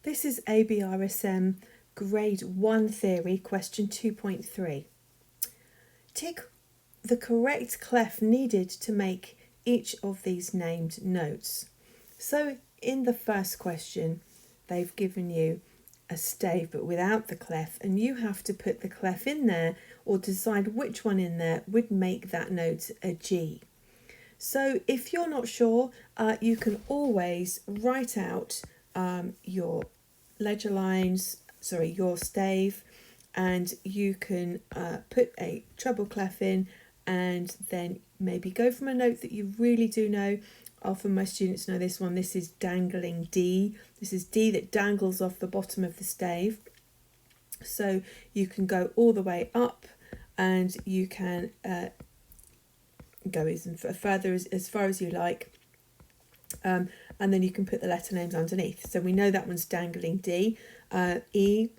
This is ABRSM Grade 1 Theory, question 2.3. Tick the correct clef needed to make each of these named notes. So in the first question, they've given you a stave but without the clef, and you have to put the clef in there or decide which one in there would make that note a G. So if you're not sure, you can always write out your ledger lines, your stave, and you can put a treble clef in and then maybe go from a note that you really do know. Often my students know this one. This is dangling D. This is D that dangles off the bottom of the stave. So you can go all the way up, and you can go as far as you like, and then you can put the letter names underneath. So we know that one's dangling D. E,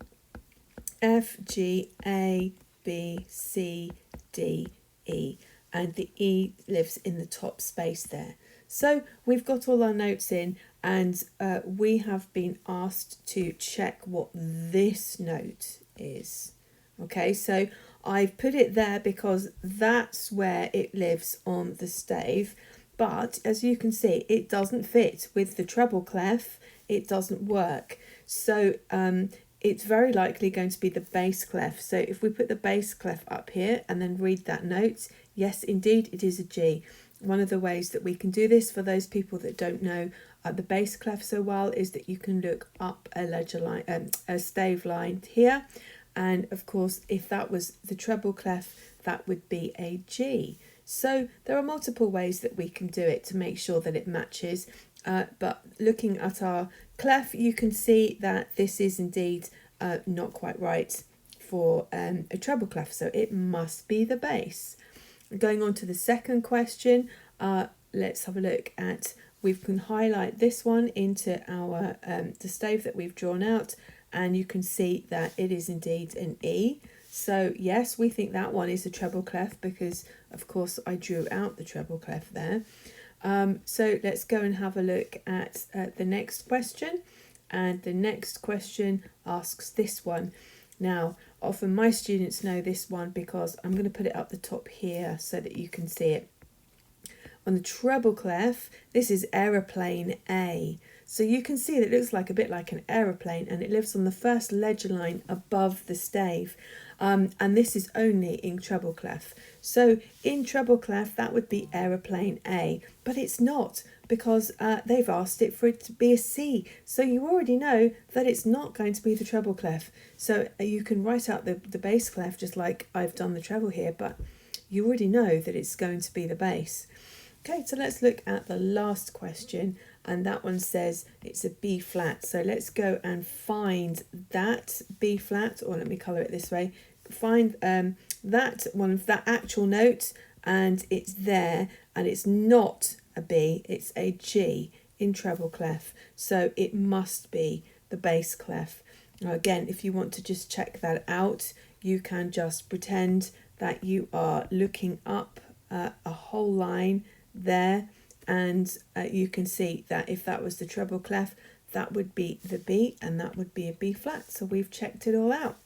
F, G, A, B, C, D, E, and the E lives in the top space there. So we've got all our notes in, and we have been asked to check what this note is. Okay, so I've put it there because that's where it lives on the stave, but as you can see, it doesn't fit with the treble clef. It doesn't work. So it's very likely going to be the bass clef. So if we put the bass clef up here and then read that note, yes, indeed, it is a G. One of the ways that we can do this for those people that don't know the bass clef so well is that you can look up a ledger line, a stave line here. And of course, if that was the treble clef, that would be a G. So there are multiple ways that we can do it to make sure that it matches. But looking at our clef, you can see that this is indeed not quite right for a treble clef. So it must be the bass. Going on to the second question, let's have a look at, we can highlight this one into our the stave that we've drawn out, and you can see that it is indeed an E. So yes, we think that one is a treble clef because of course I drew out the treble clef there. So let's go and have a look at the next question, and the next question asks this one. Now, often my students know this one because I'm going to put it up the top here so that you can see it. On the treble clef, this is aeroplane A. So you can see that it looks like a bit like an aeroplane, and it lives on the first ledger line above the stave. And this is only in treble clef. So in treble clef, that would be aeroplane A, but it's not, because they've asked it for it to be a C. So you already know that it's not going to be the treble clef. So you can write out the bass clef just like I've done the treble here, but you already know that it's going to be the bass. Okay, so let's look at the last question, and that one says it's a B flat. So let's go and find that B flat, or let me colour it this way. Find that one of that actual note, and it's there, and it's not a B, it's a G in treble clef. So it must be the bass clef. Now again, if you want to just check that out, you can just pretend that you are looking up a whole line there, and you can see that if that was the treble clef, that would be the B, and that would be a B flat. So we've checked it all out.